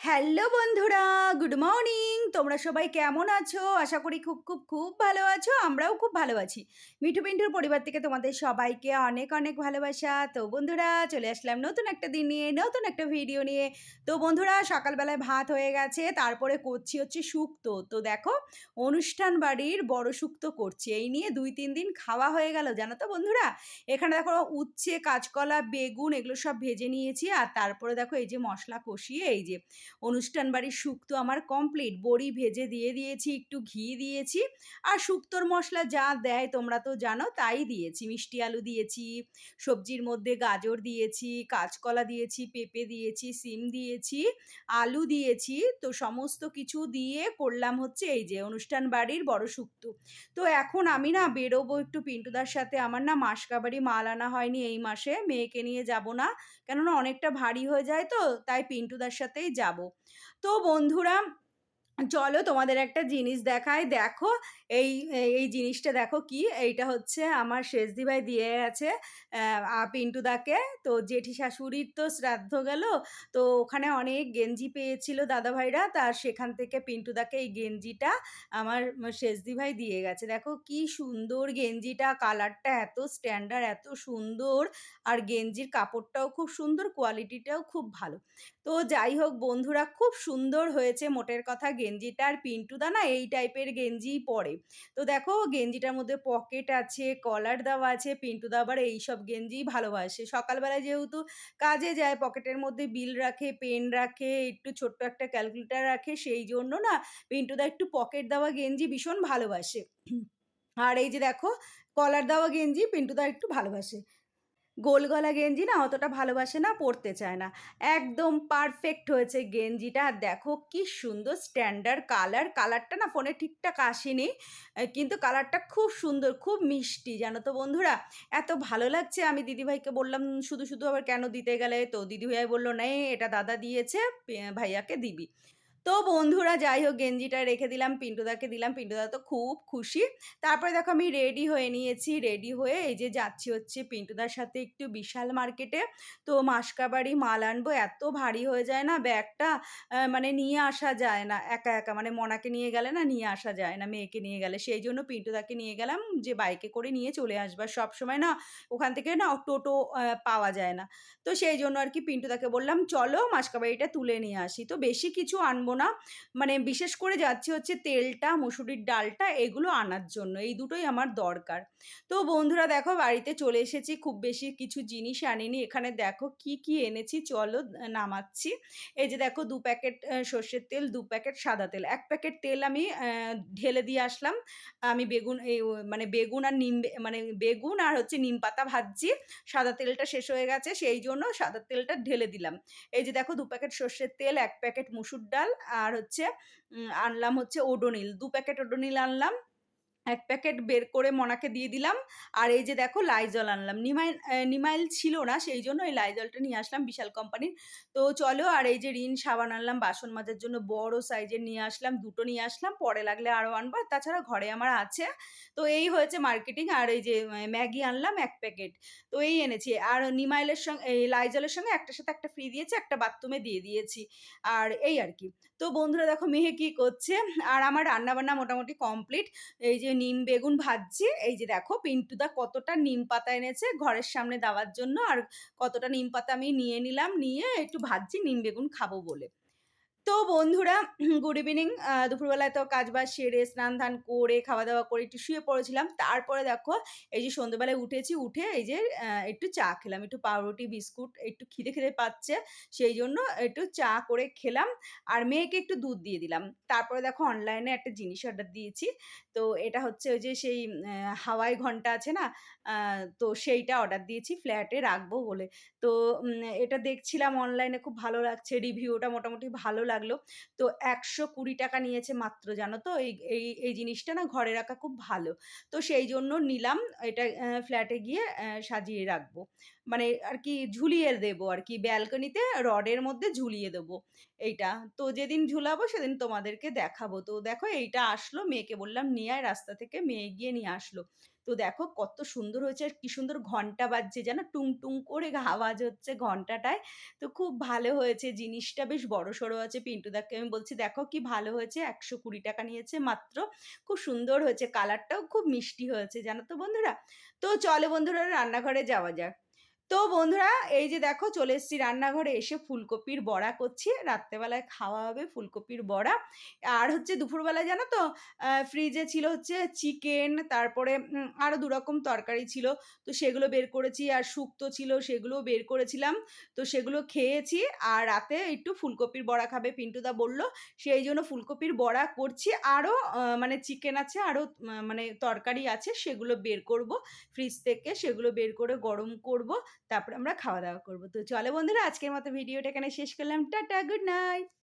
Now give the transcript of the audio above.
Hello বন্ধুরা, good morning. তোমরা সবাই কেমন আছো? আশা করি খুব ভালো আছো। আমরাও খুব ভালো আছি। মিঠু পিন্টুর পরিবার থেকে তোমাদের সবাইকে অনেক অনেক ভালোবাসা। তো বন্ধুরা চলে আসলাম নতুন একটা দিন নিয়ে, নতুন একটা ভিডিও নিয়ে। তো বন্ধুরা সকালবেলায় ভাত হয়ে গেছে, তারপরে করছি হচ্ছে শুক্তো। তো দেখো অনুষ্ঠান বাড়ির বড় শুক্তো করছি। এই নিয়ে ২-৩ দিন খাওয়া হয়ে গেল জানো তো বন্ধুরা। এখানে দেখো উচ্ছে, কাঁচকলা, বেগুন এগুলো সব ভেজে নিয়েছি। আর তারপরে দেখো এই যে মশলা কষিয়ে এই যে অনুষ্ঠান বাড়ির শুক্তো আমার কমপ্লিট। বড়ি ভেজে দিয়ে দিয়েছি, একটু ঘি দিয়েছি। আর শুক্তোর মশলা যা দেয় তোমরা তো জানো তাই দিয়েছি। মিষ্টি আলু দিয়েছি, সবজির মধ্যে গাজর দিয়েছি, কাঁচকলা দিয়েছি, পেঁপে দিয়েছি, সিম দিয়েছি, আলু দিয়েছি। তো সমস্ত কিছু দিয়ে করলাম হচ্ছে এই যে অনুষ্ঠান বাড়ির বড় শুক্তো। তো এখন আমি না বেরোবো একটু পিন্টুদার সাথে। আমার না মাসকাবাড়ি মাল আনা হয়নি এই মাসে, মেয়েকে নিয়ে যাব না। কেননা অনেকটা ভারী হয়ে যায়, তো তাই পিন্টুদার সাথেই যাব। তো বন্ধুরা চলো তোমাদের একটা জিনিস দেখাই। দেখো এই এই জিনিসটা দেখো কি, এইটা হচ্ছে আমার সেজদি ভাই দিয়ে গেছে পিন্টুদাকে। তো জেঠি শাশুড়ির তো শ্রাদ্ধ গেল, তো ওখানে অনেক গেঞ্জি পেয়েছিল দাদা ভাইরা, তার সেখান থেকে পিন্টুদাকে এই গেঞ্জিটা আমার সেজদি ভাই দিয়ে গেছে। দেখো কি সুন্দর গেঞ্জিটা, কালারটা এত স্ট্যান্ডার্ড, এত সুন্দর। আর গেঞ্জির কাপড়টাও খুব সুন্দর, কোয়ালিটিটাও খুব ভালো। তো যাই হোক বন্ধুরা, খুব সুন্দর হয়েছে মোটের কথা গেঞ্জিটা। আর পিন্টুদা না এই টাইপের গেঞ্জিই পরে। তো দেখো গেঞ্জিটার মধ্যে পকেট আছে, কলার দেওয়া আছে। পিন্টুদা আবার এইসব গেঞ্জিই ভালোবাসে। সকালবেলায় যেহেতু কাজে যায়, পকেটের মধ্যে বিল রাখে, পেন রাখে, একটু ছোট্ট একটা ক্যালকুলেটর রাখে, সেই জন্য না পিন্টুদা একটু পকেট দেওয়া গেঞ্জি ভীষণ ভালোবাসে। আর এই যে দেখো কলার দেওয়া গেঞ্জি পিন্টুদা একটু ভালোবাসে। গোল গলা গেঞ্জি না অতটা ভালোবাসে না, পরতে চায় না। একদম পারফেক্ট হয়েছে গেঞ্জিটা। আর দেখো কি সুন্দর স্ট্যান্ডার্ড কালার। কালারটা না ফোনে ঠিকঠাক আসেনি, কিন্তু কালারটা খুব সুন্দর, খুব মিষ্টি জানো তো বন্ধুরা। এত ভালো লাগছে। আমি দিদিভাইকে বললাম শুধু শুধু আবার কেন দিতে গেলে, তো দিদিভাই বললো নে এটা দাদা দিয়েছে, ভাইয়াকে দিবি। তো বন্ধুরা যাই হোক গেঞ্জিটা রেখে দিলাম, পিন্টুদাকে দিলাম। পিন্টুদা তো খুব খুশি। তারপরে দেখো আমি রেডি হয়ে নিয়েছি। রেডি হয়ে এই যে যাচ্ছি হচ্ছে পিন্টুদার সাথে একটু বিশাল মার্কেটে। তো মাসকাবাড়ি মাল আনবো। এত ভারী হয়ে যায় না ব্যাগটা, মানে নিয়ে আসা যায় না একা একা। মানে মনাকে নিয়ে গেলে না নিয়ে আসা যায় না, মেয়েকে নিয়ে গেলে। সেই জন্য পিন্টুদাকে নিয়ে গেলাম যে বাইকে করে নিয়ে চলে আসবার। সবসময় না ওখান থেকে না টোটো পাওয়া যায় না। তো সেই জন্য আর কি পিন্টুদাকে বললাম চলো মাসকাবাড়িটা তুলে নিয়ে আসি। তো বেশি কিছু আনবো না, মানে বিশেষ করে যাচ্ছি হচ্ছে তেলটা, মুসুরির ডালটা, এগুলো আনার জন্য। এই দুটোই আমার দরকার। তো বন্ধুরা দেখো বাড়িতে চলে এসেছি, খুব বেশি কিছু জিনিস আনিনি। এখানে দেখো কি কি এনেছি, চলো নামাচ্ছি। এই যে দেখো ২ প্যাকেট সর্ষের তেল, ২ প্যাকেট সাদা তেল। ১ প্যাকেট তেল আমি ঢেলে দিয়ে আসলাম। আমি বেগুন মানে বেগুন আর মানে বেগুন আর হচ্ছে নিম পাতা ভাজছি। সাদা তেলটা শেষ হয়ে গেছে, সেই জন্য সাদা তেলটা ঢেলে দিলাম। এই যে দেখো ২ প্যাকেট সর্ষের তেল, ১ প্যাকেট মুসুর ডাল, আর হচ্ছে আনলাম হচ্ছে ওডোনিল। ২ প্যাকেট ওডোনিল আনলাম। ১ প্যাকেট বের করে মনাকে দিয়ে দিলাম। আর এই যে দেখো লাইজল আনলাম। নিমাইল ছিল না, সেই জন্য এই লাইজলটা নিয়ে আসলাম বিশাল কোম্পানির। তো চলো, আর এই যে রিন সাবান আনলাম বাসন মাজার জন্য, বড় সাইজের নিয়ে আসলাম, ২ টো নিয়ে আসলাম। পরে লাগলে আরও আনবো। আর তাছাড়া ঘরে আমার আছে। তো এই হয়েছে মার্কেটিং। আর এই যে ম্যাগি আনলাম ১ প্যাকেট। তো এই এনেছি। আর নিমাইলের সঙ্গে এই লাইজলের সঙ্গে একটার সাথে একটা ফ্রি দিয়েছে, একটা বাথরুমে দিয়ে দিয়েছি। আর এই আর কি। তো বন্ধুরা দেখো মেহে কি করছে। আর আমার রান্নাবান্না মোটামুটি কমপ্লিট। এই যে নিম বেগুন ভাজছি। এই যে দেখো পিন্টুদা কতটা নিম পাতা এনেছে ঘরের সামনে দেওয়ার জন্য। আর কতটা নিম পাতা আমি নিয়ে নিলাম, নিয়ে একটু ভাজছি নিম বেগুন খাবো বলে। তো বন্ধুরা গুড ইভিনিং। দুপুরবেলায় তো কাজবাজ সেরে স্নান-ধান করে খাওয়া-দাওয়া করে একটু শুয়ে পড়েছিলাম। তারপরে দেখো এই যে সন্ধ্যেবেলায় উঠেছি, উঠে এই যে একটু চা খেলাম। একটু পাউরুটি, বিস্কুট, একটু খিদে পাচ্ছে। সেই জন্য একটু চা করে খেলাম। আর মেয়েকে একটু দুধ দিয়ে দিলাম। তারপরে দেখো অনলাইনে একটা জিনিস অর্ডার দিয়েছি। তো এটা হচ্ছে ওই যে সেই হাওয়াই ঘন্টা আছে না? আ তো সেইটা অর্ডার দিয়েছি ফ্ল্যাটে রাখবো বলে। তো এটা দেখছিলাম অনলাইনে, খুব ভালো লাগছে। রিভিউটা মোটামুটি ভালো লাগলো। তো ৳১২০ নিয়েছে মাত্র, জানো তো? এই জিনিসটা না ঘরে রাখা খুব ভালো। তো সেই জন্য নিলাম। এটা ফ্ল্যাটে গিয়ে সাজিয়ে রাখবো। মানে আর কি ঝুলিয়ে দেবো আর কি ব্যালকনিতে রডের মধ্যে ঝুলিয়ে দেবো এইটা। তো যেদিন ঝুলাবো সেদিন তোমাদেরকে দেখাবো। তো দেখো এইটা আসলো, মেয়েকে বললাম নিয়ে আয় রাস্তা থেকে, মেয়ে গিয়ে নিয়ে আসলো। তো দেখো কত সুন্দর হয়েছে আর কি সুন্দর ঘন্টা বাজছে জানো? টুং, টুং করে আওয়াজ হচ্ছে ঘন্টাটায়। তো খুব ভালো হয়েছে জিনিসটা, বেশ বড়সড় আছে। পিন্টুদাকে আমি বলছি, "দেখো কি ভালো হয়েছে, ৳১২০ নিয়েছে মাত্র। খুব সুন্দর হয়েছে, কালারটাও খুব মিষ্টি হয়েছে।" জানো তো বন্ধুরা? তো চলো বন্ধুরা রান্নাঘরে যাওয়া যাক। তো বন্ধুরা এই যে দেখো চলে এসেছি রান্নাঘরে, এসে ফুলকপির বড়া করছি। রাত্রেবেলায় খাওয়া হবে ফুলকপির বড়া। আর হচ্ছে দুপুরবেলায় জানো তো ফ্রিজে ছিল হচ্ছে চিকেন, তারপরে আরো ২ রকম তরকারি ছিল। তো সেগুলো বের করেছি, আর শুক্তো ছিল সেগুলোও বের করেছিলাম। তো সেগুলো খেয়েছি। আর রাতে একটু ফুলকপির বড়া খাবে পিন্টুদা বলল। সেইজন্য ফুলকপির বড়া করছি। আরো মানে চিকেন আছে, আরো মানে তরকারি আছে, সেগুলো বের করব ফ্রিজ থেকে। সেগুলো বের করে গরম করব। তারপরে আমরা খাওয়া-দাওয়া করব। তো চলো বন্ধুরা আজকের মতো ভিডিওটা এখানে শেষ করলাম। Tata, good night.